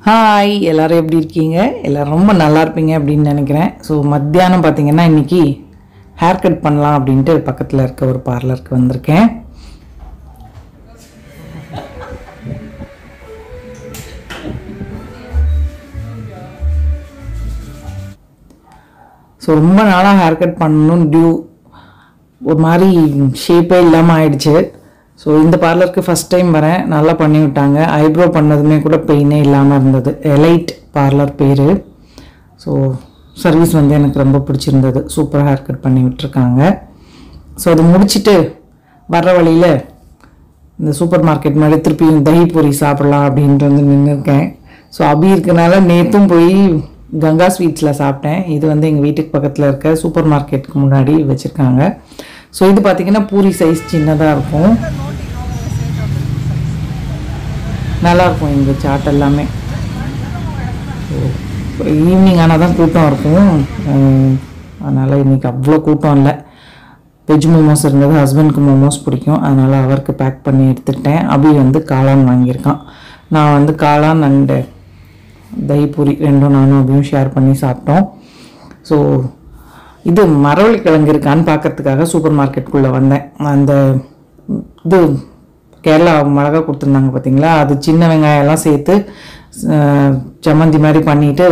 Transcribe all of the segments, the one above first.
Hi எல்லாரும் எப்படி இருக்கீங்க? எல்லாரும் ரொம்ப நல்லா இருப்பீங்க அப்படின்னு நினைக்கிறேன். ஸோ மத்தியானம் பார்த்தீங்கன்னா இன்னைக்கு ஹேர் கட் பண்ணலாம் அப்படின்ட்டு பக்கத்தில் இருக்க ஒரு பார்லருக்கு வந்திருக்கேன். ஸோ ரொம்ப நாளாக ஹேர் கட் பண்ணணும், ஒரு மாதிரி ஷேப்பே இல்லாமல் ஆயிடுச்சு. ஸோ இந்த பார்லருக்கு ஃபஸ்ட் டைம் வரேன், நல்லா பண்ணி விட்டாங்க. ஐப்ரோ பண்ணதுமே கூட பெயினே இல்லாமல் இருந்தது. எலைட் பார்லர் பேர். ஸோ சர்வீஸ் வந்து எனக்கு ரொம்ப பிடிச்சிருந்தது. சூப்பராக ஹேர் கட் பண்ணி விட்டுருக்காங்க. ஸோ அது முடிச்சுட்டு வர்ற வழியில் இந்த சூப்பர் மார்க்கெட் மாதிரி திருப்பியும் தஹி பூரி சாப்பிட்லாம் அப்படின்ட்டு வந்து நின்றுருக்கேன். ஸோ அப்படி இருக்கனால நேற்றும் போய் கங்கா ஸ்வீட்ஸில் சாப்பிட்டேன். இது வந்து எங்கள் வீட்டுக்கு பக்கத்தில் இருக்க சூப்பர் மார்க்கெட்டுக்கு முன்னாடி வச்சுருக்காங்க. ஸோ இது பார்த்திங்கன்னா பூரி சைஸ் சின்னதாக இருக்கும், நல்லாயிருக்கும் இந்த சாட் எல்லாமே. ஈவினிங் ஆனால் தான் கூட்டம் இருக்கும், அதனால் இன்றைக்கி அவ்வளோ கூட்டம் இல்லை. வெஜ் மோமோஸ் இருந்தது, ஹஸ்பண்டுக்கு மோமோஸ் பிடிக்கும், அதனால் அவருக்கு பேக் பண்ணி எடுத்துக்கிட்டேன். அபி வந்து காளான் வாங்கியிருக்கான். நான் வந்து காளான் அண்டு தஹி பூரி ரெண்டும் நானும் அபியும் ஷேர் பண்ணி சாப்பிட்டோம். ஸோ இது மரவள்ளி கிழங்கு இருக்கான்னு பார்க்கறதுக்காக சூப்பர் மார்க்கெட்டுக்குள்ளே வந்தேன். அந்த இது கேரளா மிளகா கொடுத்துருந்தாங்க பார்த்தீங்களா, அது சின்ன வெங்காயம்லாம் சேர்த்து சம்மந்தி மாதிரி பண்ணிவிட்டு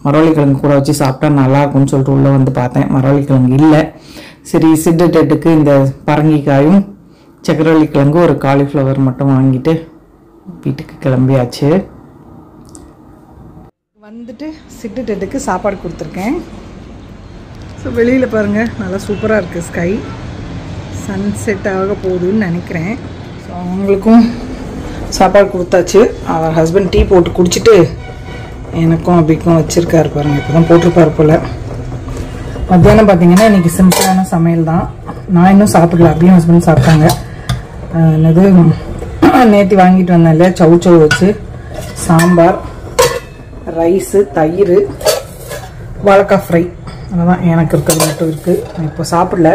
மரவள்ளி கிழங்கு கூட வச்சு சாப்பிட்டா நல்லாயிருக்கும்னு சொல்லிட்டு உள்ளே வந்து பார்த்தேன். மரவள்ளி கிழங்கு இல்லை. சரி, சிட்டுக்கு இந்த பரங்கிக்காயும் சக்கரவள்ளி கிழங்கு ஒரு காலிஃப்ளவர் மட்டும் வாங்கிட்டு வீட்டுக்கு கிளம்பியாச்சு. வந்துட்டு சிட்டுக்கு சாப்பாடு கொடுத்துருக்கேன். ஸோ வெளியில் பாருங்கள், நல்லா சூப்பராக இருக்குது. ஸ்கை சன்செட் ஆக போகுதுன்னு நினைக்கிறேன். ஸோ அவங்களுக்கும் சாப்பாடு கொடுத்தாச்சு. அவர் ஹஸ்பண்ட் டீ போட்டு குடிச்சிட்டு எனக்கும் அபிக்கும் வச்சுருக்காரு பாருங்கள். இப்போ தான் போட்டிருப்பாரு போல். மத்தியானம் பார்த்தீங்கன்னா இன்றைக்கி சிம்பிளான சமையல் தான். நான் இன்னும் சாப்பிடல, அபியும் ஹஸ்பண்ட் சாப்பிட்டாங்க. என்னது நேற்று வாங்கிட்டு வந்தேன் இல்லையா, சவு வச்சு சாம்பார், ரைஸு, தயிர், வாழைக்காய் ஃப்ரை, அதுதான் எனக்கு இருக்கிறது மட்டும் இருக்குது. இப்போ சாப்பிடல.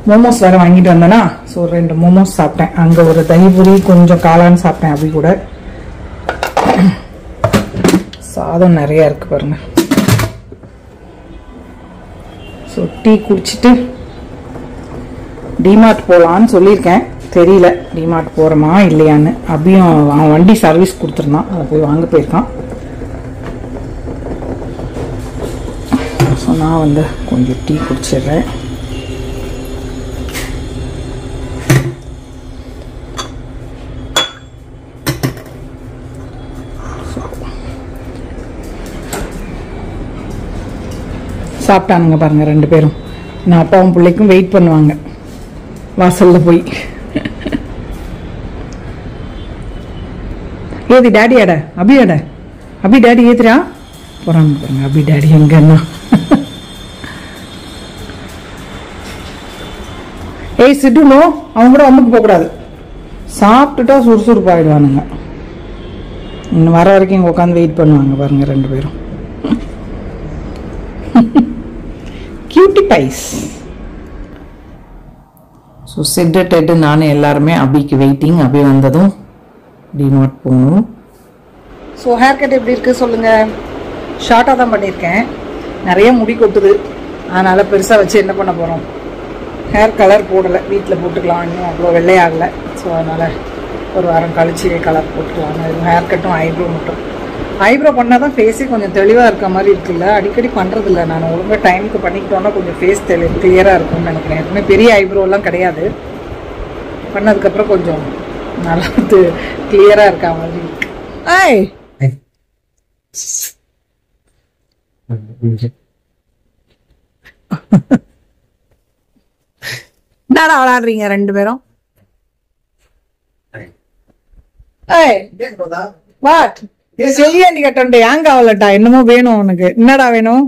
மோமோஸ் வேறு வாங்கிட்டு வந்தேன்னா, ஸோ 2 மோமோஸ் சாப்பிட்டேன். அங்கே ஒரு தஹி பூரி, கொஞ்சம் காளான் சாப்பிட்டேன். அப்படி கூட சாதம் நிறையா இருக்குது பாருங்கள். ஸோ டீ குடிச்சிட்டு டிமார்ட் போகலான்னு சொல்லியிருக்கேன். தெரியல டிமார்ட் போகிறோமா இல்லையான்னு. அப்படியும் அவன் வண்டி சர்வீஸ் கொடுத்துருந்தான், அதை போய் வாங்க போயிருக்கான். ஸோ நான் வந்து கொஞ்சம் டீ குடிச்சிடுறேன். சாப்பிட்டானுங்க பாருங்க 2 பேரும். நான் அப்பாவும் பிள்ளைக்கும் வெயிட் பண்ணுவாங்க வாசல்ல போய். ஏதி டாடி அட, அபி அட, அபி டாடி ஏத்துறா போறாங்க பாருங்க. அபி டாடி எங்கன்னா ஏய் சிட்டுனோ, அவங்க கூட அம்முக்கு போகக்கூடாது. சாப்பிட்டுட்டா சுறுசுறுப்பாயிடுவானுங்க. இன்னும் வர வரைக்கும் இங்கே உட்காந்து வெயிட் பண்ணுவாங்க பாருங்க 2 பேரும். கியூட்டி பைஸ். ஸோ சிட்டு நானும் எல்லாருமே அபிக்கு வெயிட்டிங். அபி வந்ததும் டிமார்ட் போகணும். ஸோ ஹேர் கட் எப்படி இருக்குது சொல்லுங்கள். ஷார்ட்டாக தான் பண்ணியிருக்கேன், நிறைய முடி கொட்டுது, அதனால் பெருசாக வச்சு என்ன பண்ண போகிறோம். ஹேர் கலர் போடலை, வீட்டில் போட்டுக்கலாம். இன்னும் அவ்வளோ வெள்ளையாகலை. ஸோ அதனால் ஒரு வாரம் கழிச்சு கலர் போட்டுக்கலாம். ஹேர் கட்டும் ஐப்ரோ மட்டும். ஐப்ரோ பண்ணால் தான் ஃபேஸே கொஞ்சம் தெளிவாக இருக்க மாதிரி இருக்குல்ல. அடிக்கடி பண்ணுறதில்ல நான். ஒழுங்காக டைமுக்கு பண்ணிக்கிட்டோன்னா கொஞ்சம் ஃபேஸ் கிளியராக இருக்கும்னு நினைக்கிறேன். எப்பவுமே பெரிய ஐப்ரோலாம் கிடையாது, பண்ணதுக்கப்புறம் கொஞ்சம் நல்லா கிளியராக இருக்கா மாதிரி இருக்கு. ஏய் என்னடா விளையாடுறீங்க 2 பேரும்? வாட் செல்லியாண்டி கட்டண்டே ஏங்க அவளட்டா, என்னமோ வேணும் உனக்கு. என்னடா வேணும்?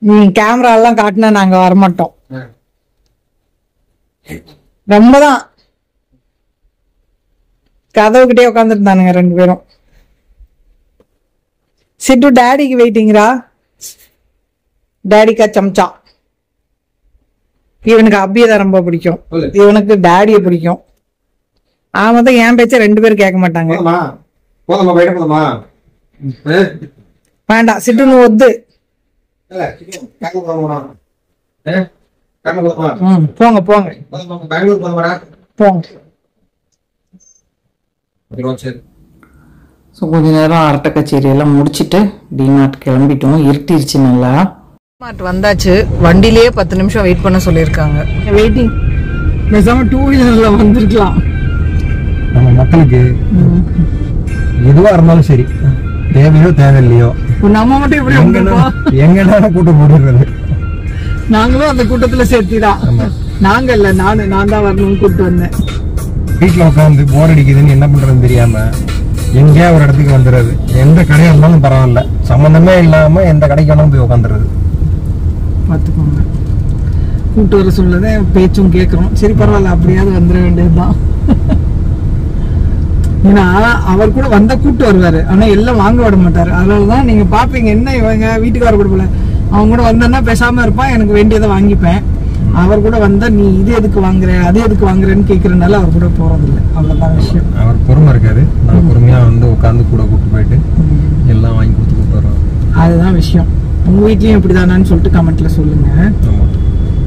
நீ கேமரா எல்லாம் காட்டினா நாங்க வரமாட்டோம். ரொம்பதான் கதவுகிட்டே உட்காந்துருந்தானுங்க 2 பேரும். சிட்டு டாடிக்கு வெயிட்டிங்ரா, டாடி கா சம்ச்சா. இவனுக்கு அப்பியை தான் ரொம்ப பிடிக்கும், இவனுக்கு டாடியை பிடிக்கும். ஆமா தான் என் பேச்ச 2 பேரும் கேட்க மாட்டாங்க. வேண்டாம் சிட்டுன்னு ஒத்து போங்க போங்க போங்க. ஸோ கொஞ்ச நேரம் அரட்டை கச்சேரி எல்லாம் முடிச்சுட்டு டிமார்ட் கிளம்பிட்டோம். இருட்டிருச்சு நல்லா. டிமார்ட் வந்தாச்சு. வண்டியிலேயே 10 நிமிஷம் வெயிட் பண்ண சொல்லியிருக்காங்க. வெயிட்டிங் பேசாம 2 வீலர்ல வந்திருக்கலாம். நம்ம மக்களுக்கு எதுவா இருந்தாலும் சரி, தேவையோ தேவையில்லையோ நம்ம மட்டும் இப்படி எங்கனாலும் கூட்டம் போடுறது. நாங்களும் அந்த கூட்டத்துல சேர்த்திதான். நாங்க இல்ல, நான் தான் வரணும்னு கூப்பிட்டு வந்தேன். வீட்டுல உட்காந்து போர் அடிக்குதுன்னு என்ன பண்றதுன்னு தெரியாம எங்கேயா ஒரு இடத்துக்கு வந்துடுறது. எந்த கடையா இருந்தாலும் பரவாயில்ல, சம்பந்தமே இல்லாம எந்த கடைக்கு வேணாலும் போய் உட்காந்துருது. பார்த்துக்கோங்க, கூட்டு வர சொல்லதே பேச்சும் கேட்கறோம். சரி பரவாயில்ல, அப்படியாவது வந்துட வேண்டியதுதான். ஏன்னா அவர் கூட வந்தா கூட்டு வருவாரு, ஆனா எல்லாம் வாங்க விட மாட்டாரு. அதனாலதான் நீங்க பாப்பீங்க என்ன இவங்க வீட்டுக்கு வர போல. அவங்க கூட வந்தா பேசாம இருப்பான், எனக்கு வேண்டியதை வாங்கிப்பேன். அவர் கூட வந்தா நீ இது எதுக்கு வாங்குற அது எதுக்கு வாங்குறேன்னு கேக்குறதுனால அவர் கூட போறதில்லை. அவ்வளவுதான் விஷயம். அவர் பொறுமை இருக்காது, நான் பொறுமையா வந்து உட்காந்து கூட கூப்பிட்டு போயிட்டு எல்லாம் வாங்கி கொடுத்து கூப்பிட்டு வருவேன். அதுதான் விஷயம். உங்க வீட்லயும் இப்படிதானான்னு சொல்லிட்டு கமெண்ட்ல சொல்லுங்க. ஆமா,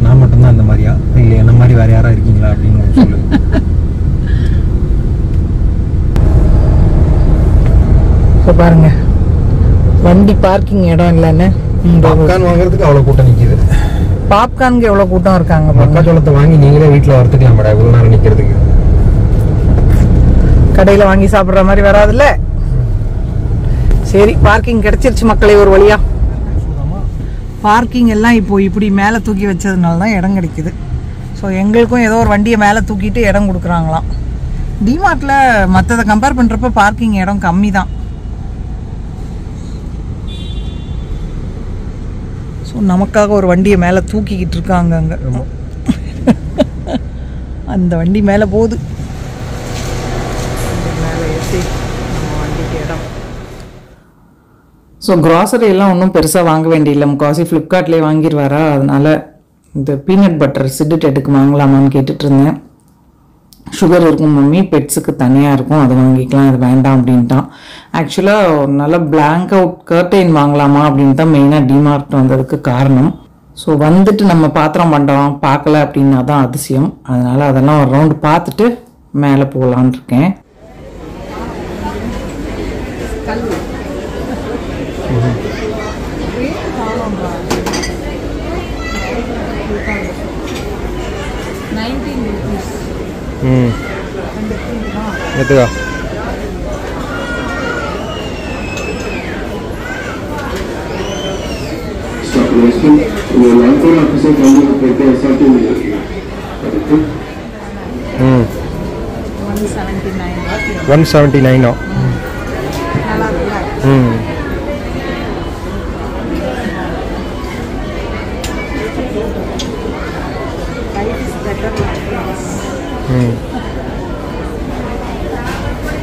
நான் மட்டும்தான் இந்த மாதிரியா இல்ல என்ன மாதிரி வேற யாரா இருக்கீங்களா அப்படின்னு சொல்லுங்க. பாருங்க, வண்டி பார்க்கிங் இடம் இல்லைன்னு பாப்கார்ன் வாங்குறதுக்கு அவ்வளவு கூட்டம் நிக்குது. பாப்கார்னுக்கு எவ்வளவு கூட்டம் இருக்காங்க. மக்காச்சோளத்தை வாங்கி நீங்களே வீட்டுல வறுத்துக்கலாம் மேடம், இவ்வளவு நேரம் நிக்கிறதுக்கு. கடையில வாங்கி சாப்பிடுற மாதிரி வராதுல்ல. சரி, பார்க்கிங் கிடைச்சிருச்சு மக்களே ஒரு வழியா. பார்க்கிங் எல்லாம் இப்போ இப்படி மேலே தூக்கி வச்சதுனால தான் இடம் கிடைக்குது. ஸோ எங்களுக்கும் ஏதோ ஒரு வண்டியை மேலே தூக்கிட்டு இடம் கொடுக்குறாங்களாம். டிமார்ட்டில் மற்றதை கம்பேர் பண்ணுறப்ப பார்க்கிங் இடம் கம்மி தான். ஸோ நமக்காக ஒரு வண்டியை மேலே தூக்கிக்கிட்டு இருக்காங்க அங்கே. அந்த வண்டி மேலே போகுது. மேலே ஏற்றி நம்ம வண்டிக்கு இடம். ஸோ க்ராசரி எல்லாம் ஒன்றும் பெருசாக வாங்க வேண்டியில்லை, முக்கால்வாசி ஃப்ளிப்கார்ட்லேயே வாங்கிடுவாரா. அதனால இந்த பீனட் பட்டர் சிட்டுடெட்டுக்கு வாங்கலாமான்னு கேட்டுட்டு இருந்தேன். சுகர் இருக்கும் மம்மி, பெட்ஸுக்கு தனியாக இருக்கும், அதை வாங்கிக்கலாம், அது வேண்டாம் அப்படின்ட்டான். ஆக்சுவலாக ஒரு நல்ல பிளாங்க் அவுட் கர்டைன் வாங்கலாமா அப்படின்னு தான் மெயினாக டிமார்ட் வந்ததுக்கு காரணம். ஸோ வந்துட்டு நம்ம பாத்திரம் பண்ணுறோம் பார்க்கல அப்படின்னா தான் அதிசயம். அதனால் அதெல்லாம் ஒரு ரவுண்டு பார்த்துட்டு மேலே போகலான் இருக்கேன். எதுக்கா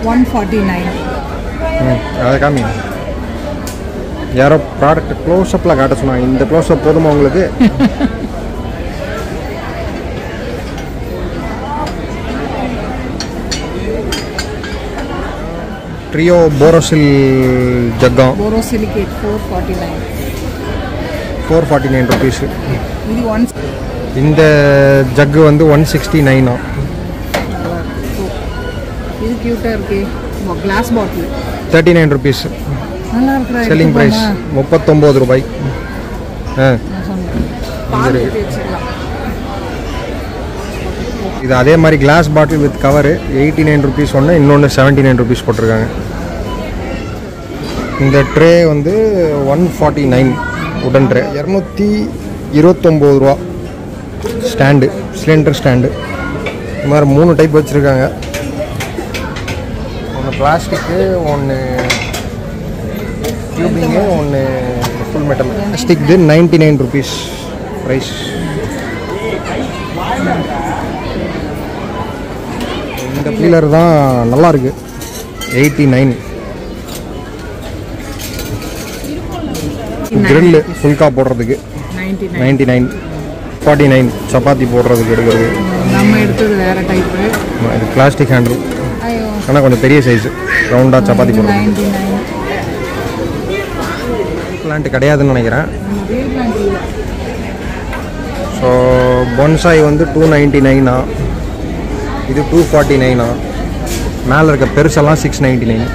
$179. அதை காமி. யாரோ ப்ராடக்ட் க்ளோஸ்அப்பில் காட்ட சொன்னாங்க. இந்த க்ளோஸ்அப் போதுமா உங்களுக்கு? ட்ரியோ போரோசில் ஜக்கம், போரோசிலிகேட் 449 rupees. இந்த ஜக்கு வந்து 169. இது கியூட்டா இருக்கு. Glass bottle 39 rupees. நல்லா இருக்கு. செல்லிங் பிரைஸ் 39 ரூபாய். இது அதே மாதிரி glass bottle with cover 89 rupees ஒன்று, இன்னொன்று 79 rupees போட்டிருக்காங்க. இந்த ட்ரே வந்து 149 உடன் ட்ரே, 229 ரூபா. Stand, cylinder stand. இந்த மாதிரி 3 டைப் வச்சுருக்காங்க. ஒன்று பிளாஸ்டிக்கு, ஒன்று டியூபிங்கு, ஒன்று full metal. Plastic 99 rupees price. இந்த பீலர் தான் நல்லா இருக்கு, 89. கிரில் ஃபுல்கா போடுறதுக்கு 99. 49 சப்பாத்தி போடுறதுக்கு எடுக்கிறது. நம்ம எடுத்தது வேறு டைப்பு. இது பிளாஸ்டிக் ஹேண்டில், ஆனால் கொஞ்சம் பெரிய சைஸு, ரவுண்டாக சப்பாத்தி போடுறது. பிளான்ட் கிடையாதுன்னு நினைக்கிறேன். ஸோ பொன்சாய் வந்து 299, இது 249, மேலே இருக்க பெருசெல்லாம் 699,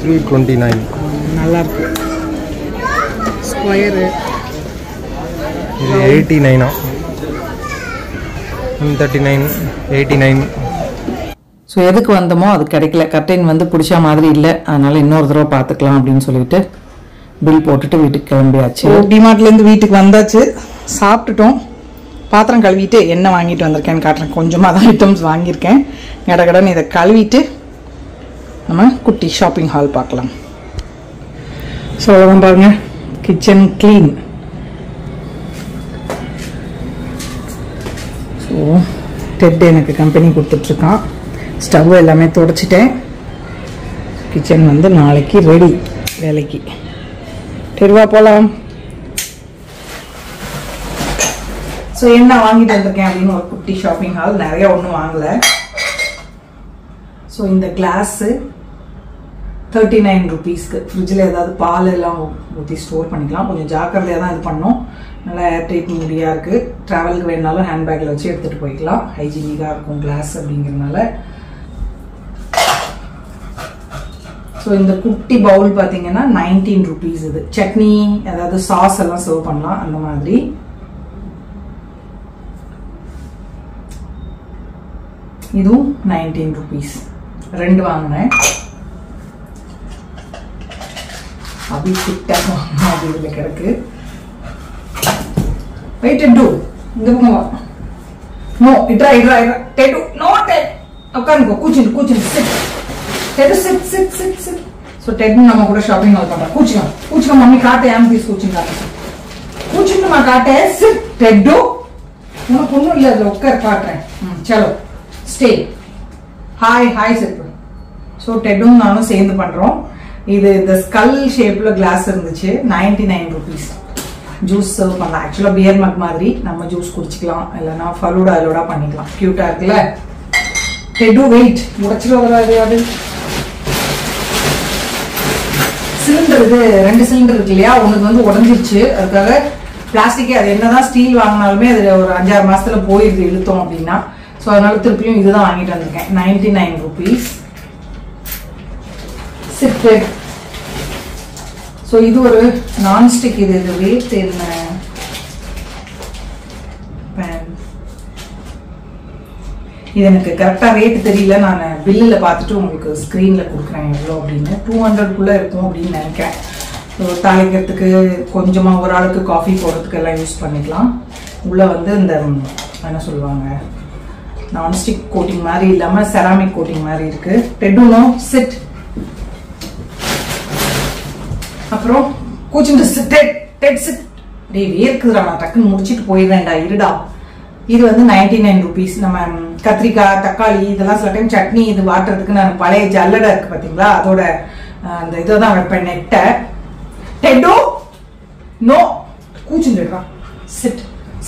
329. நல்லாயிருக்கு. ஸ்கொயரு இது 89, 139, 89. ஸோ எதுக்கு வந்தோமோ அது கிடைக்கல. கர்டைன் வந்து பிடிச்ச மாதிரி இல்லை, அதனால் இன்னொரு தடவை பார்த்துக்கலாம் அப்படின்னு சொல்லிட்டு பில் போட்டுட்டு வீட்டுக்கு கிளம்பியாச்சு. டிமார்ட்லேருந்து வீட்டுக்கு வந்தாச்சு, சாப்பிட்டுட்டோம். பாத்திரம் கழுவிட்டு என்ன வாங்கிட்டு வந்திருக்கேன்னு காட்டுறேன். கொஞ்சமாக தான் ஐட்டம்ஸ் வாங்கியிருக்கேன். கடகடன்னு இதை கழுவிட்டு நம்ம குட்டி ஷாப்பிங் ஹால் பார்க்கலாம். ஸோ அவ்வளோதான் பாருங்கள், கிச்சன் க்ளீன். ஸோ டெட் எனக்கு கம்பெனி கொடுத்துட்ருக்கான். ஸ்டவ் எல்லாமே துடைச்சிட்டேன். கிச்சன் வந்து நாளைக்கு ரெடி வேலைக்கு. தெருவா போகலாம். ஸோ என்ன வாங்கிட்டு வந்திருக்கேன் அப்படின்னு ஒரு குட்டி ஷாப்பிங் ஹால். நிறைய ஒன்றும் வாங்கலை. ஸோ இந்த கிளாஸு 39 ருபீஸ்க்கு. ஃப்ரிட்ஜில் ஏதாவது பால் எல்லாம் ஊற்றி ஸ்டோர் பண்ணிக்கலாம். கொஞ்சம் ஜாக்கிரதையாக தான் இது பண்ணோம். நல்லா ஏர்டைட் மூடியாக இருக்குது. ட்ராவலுக்கு வேணாலும் ஹேண்ட்பேக்கில் வச்சு எடுத்துகிட்டு போய்க்கலாம். ஹைஜீனிக்காக இருக்கும் கிளாஸ் அப்படிங்கிறதுனால. ஸோ இந்த குட்டி பவுல் பார்த்தீங்கன்னா 19 ருபீஸ். இது சட்னி ஏதாவது சாஸ் எல்லாம் சர்வ் பண்ணலாம் அந்த மாதிரி. இதுவும் 19 ருபீஸ். 2 வாங்கினேன். அப்படி கிட்ட அது இதில் கிடக்கு. வெயிட் அண்ட் டூ. இந்த பக்கம் நோ இட்ரா இட்ரா இட்ரா டேட்டு நோ டேட் உட்காருங்க. கூச்சிட்டு கூச்சிட்டு sit dad sit sit sit sit. So dad நம்ம கூட ஷாப்பிங் ஹால் பண்ணுறோம். கூச்சிக்கலாம் கூச்சிக்கலாம் மம்மி காட்டு ஏன் பீஸ் கூச்சிங்க கூச்சிட்டுமா காட்டு சிட் டெட்டு. உனக்கு ஒன்றும் இல்லை அதில் உட்கார் காட்டுறேன். சலோ stay hi hi sit. So டெட்டும் நானும் சேர்ந்து பண்ணுறோம். இது இந்த ஸ்கல் ஷேப்பில் கிளாஸ் இருந்துச்சு. 99 ருபீஸ். ஜூஸ் சர்வ் பண்ணலாம். ஆக்சுவலாக பியர் மக் மாதிரி நம்ம ஜூஸ் குடிச்சிக்கலாம், இல்லைன்னா ஃபலூடா அலோடா பண்ணிக்கலாம். க்யூட்டாக இருக்குல்ல. டெட்டு வெயிட் உடச்சிட்டு சிலிண்டர். இது 2 சிலிண்டர் இருக்கு இல்லையா, உனக்கு வந்து உடஞ்சிருச்சு. அதுக்காக பிளாஸ்டிக்கே, அது என்னதான் ஸ்டீல் வாங்கினாலுமே அது ஒரு 5-6 மாசத்துல போயிடுது இழுத்தோம் அப்படின்னா. ஸோ அதனால திருப்பியும் இதுதான் வாங்கிட்டு வந்திருக்கேன். 99 ருபீஸ். சிப்டெட். ஸோ இது ஒரு நான்ஸ்டிக். இது வெயிட் என்ன பேன், இது எனக்கு கரெக்டாக ரேட்டு தெரியல. நான் பில்லில் பார்த்துட்டு உங்களுக்கு ஸ்க்ரீனில் கொடுக்குறேன் எவ்வளோ அப்படின்னு. 200 இருக்கும் அப்படின்னு நினைக்கிறேன். ஸோ தாளிக்கிறதுக்கு கொஞ்சமாக ஒரு ஆளுக்கு காஃபி போடுறதுக்கு எல்லாம் யூஸ் பண்ணிக்கலாம். உள்ளே வந்து இந்த என்ன சொல்லுவாங்க, நான்ஸ்டிக் கோட்டிங் மாதிரி இல்லாமல் செராமிக் கோட்டிங் மாதிரி இருக்கு. டெட்டுனோ சிட். அப்புறம் கூச்சிட்டு சிட் டெட் சிட். டே வேர்க்குதுடா, நான் டக்குன்னு முடிச்சுட்டு போயிடுறேன்டா இருடா. இது வந்து 99 ருபீஸ். நம்ம கத்திரிக்காய் தக்காளி இதெல்லாம் சில டைம் சட்னி இது வாட்டுறதுக்கு நான் பழைய ஜல்லடை இருக்கு பார்த்தீங்களா, அதோட அந்த இதை தான் வைப்பேன் நெட்டை. டெட்டோ நோ கூச்சுடுறா சிட்.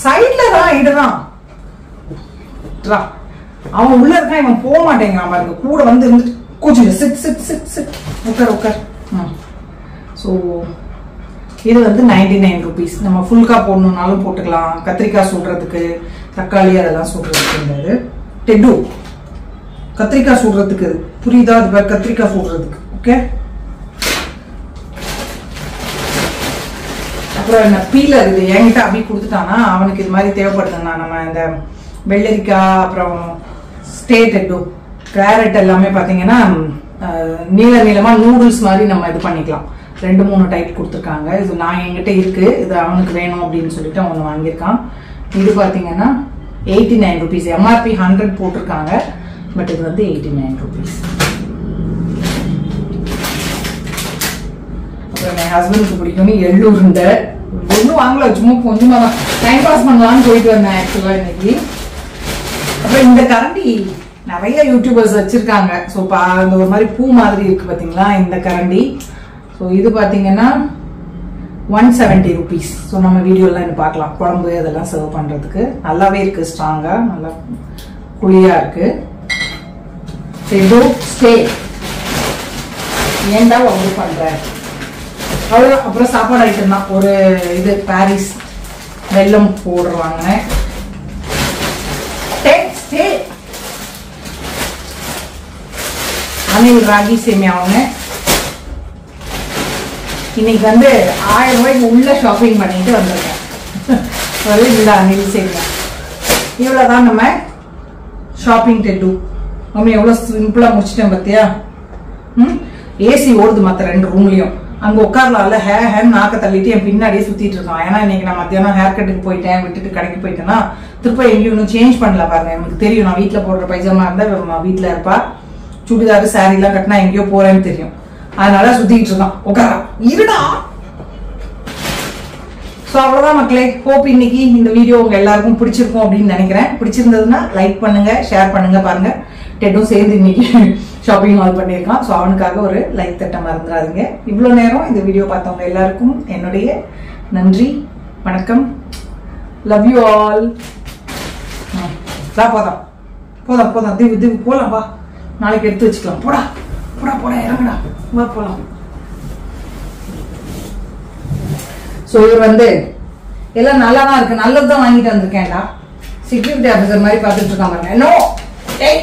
சைட்ல தான் இடுறான். அவன் உள்ள இருக்கான், இவன் போக மாட்டேங்கிறான் பாருங்க. கூட வந்து இருந்துட்டு கூச்சுடு சிட் சிட் சிட் சிட் உட்கார் உட்கார். ஸோ இது வந்து 99 ருபீஸ். நம்ம ஃபுல்கா போடணுன்னாலும் போட்டுக்கலாம். கத்திரிக்காய் சுடுறதுக்கு, தக்காளி அதெல்லாம் சுடுறதுக்கு. டெட்டு கத்திரிக்காய் சுடுறதுக்கு புரியுதா, அது கத்திரிக்காய் சுடுறதுக்கு. ஓகே. அப்புறம் என்ன பீலர், இது என்கிட்ட அப்படி கொடுத்துட்டானா அவனுக்கு இது மாதிரி தேவைப்படுதுன்னா நம்ம இந்த வெள்ளரிக்காய் அப்புறம் ஸ்டே டெட்டு கேரட் எல்லாமே பார்த்தீங்கன்னா நீள நீளமா நூடுல்ஸ் மாதிரி நம்ம இது பண்ணிக்கலாம். 2-3 டைப் கொடுத்துருக்காங்க. இது நான் என்கிட்ட இருக்கு, இது அவனுக்கு வேணும் அப்படின்னு சொல்லிட்டு அவன் வாங்கியிருக்கான். இது பார்த்தீங்கன்னா 89 ருபீஸ். எம்ஆர்பி 100 போட்டிருக்காங்க, பட் இது வந்து 89 ருபீஸ். அப்புறம் என் ஹஸ்பண்டுக்கு பிடிக்கும்னு எள்ளூருண்டை ஒன்றும் வாங்கல, சும்மா கொஞ்சமா தான் டைம் பாஸ் பண்ணலான்னு போயிட்டு வந்தேன் ஆக்சுவலா இன்னைக்கு. அப்புறம் இந்த கரண்டி நிறைய யூடியூபர்ஸ் வச்சிருக்காங்க. ஸோ அந்த ஒரு மாதிரி பூ மாதிரி இருக்கு பார்த்தீங்களா இந்த கரண்டி. ஸோ இது பார்த்தீங்கன்னா 170 rupees. ஸோ நம்ம வீடியோலாம் இன்னும் பார்க்கலாம். குழம்பு அதெல்லாம் சர்வ் பண்ணுறதுக்கு நல்லாவே இருக்குது, ஸ்ட்ராங்காக நல்லா குழியாக இருக்குது. ஸ்டே ஏன்டா ஒன்று பண்ணுறேன் அவ்வளோ. அப்புறம் சாப்பாடு ஐட்டம் தான். ஒரு இது பாரிஸ் வெல்லம் போடுறாங்க. அனில் ராகி சேமியா ஒன்று. இன்னைக்கு வந்து 1000 ரூபாய்க்கு உள்ள ஷாப்பிங் பண்ணிட்டு வந்திருக்கேன். இந்த அனில் சேமியா இவ்வளோதான் நம்ம ஷாப்பிங் டெட்டு. நம்ம எவ்வளோ சிம்பிளாக முடிச்சிட்டேன் பார்த்தியா. ஏசி ஓடுது மற்ற 2 ரூம்லையும். அங்கே உட்காரலாம்ல, ஹேண்ட் நாக்க தள்ளிட்டு என் பின்னாடியே சுற்றிட்டு இருக்கான். ஏன்னா இன்னைக்கு நான் மத்தியானம் ஹேர் கட்டுக்கு போயிட்டேன், விட்டுட்டு கடைக்கு போயிட்டேன்னா திருப்ப எங்கேயும் இன்னும் சேஞ்ச் பண்ணல பாருங்க. எனக்கு தெரியும் நான் வீட்டில் போடுற பைஜாமா இருந்தால் வீட்டில் இருப்பா, சுடிதாரு சாரிலாம் கட்டினா எங்கேயோ போறேன்னு தெரியும். அதனால சுத்திக்கிட்டு இருக்கான். உட்காரா இருடா. ஸோ அவ்வளோதான் மக்களே. ஹோப் இன்னைக்கு இந்த வீடியோ உங்க எல்லாருக்கும் பிடிச்சிருக்கும் அப்படின்னு நினைக்கிறேன். பிடிச்சிருந்ததுன்னா லைக் பண்ணுங்க, ஷேர் பண்ணுங்க. பாருங்க டெட்டும் சேர்ந்து இன்னைக்கு ஷாப்பிங் ஆல் பண்ணியிருக்கான். ஸோ அவனுக்காக ஒரு லைக் தட்ட மறந்துடாதீங்க. இவ்வளோ நேரம் இந்த வீடியோ பார்த்தவங்க எல்லாருக்கும் என்னுடைய நன்றி, வணக்கம். Love you all. போதும் போதும் போதும், திவு போலாம் வா, நாளைக்கு எடுத்து வச்சுக்கலாம். போடா போடா போடா, இறங்கடா வா போலாம். ஸோ இவர் வந்து எல்லாம் நல்லா தான் இருக்கு, நல்லதுதான் வாங்கிட்டு வந்திருக்கேன்டா. செக்யூரிட்டி ஆஃபீஸர் மாதிரி பார்த்துட்டு இருக்கான் பாருங்க. நோ டேய்,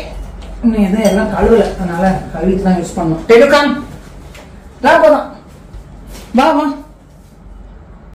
இன்னும் எதுவும் எல்லாம் கழுவல, அதனால கழுவிட்டு தான் யூஸ் பண்ணணும். டெடுக்கான் போதும், வா வா.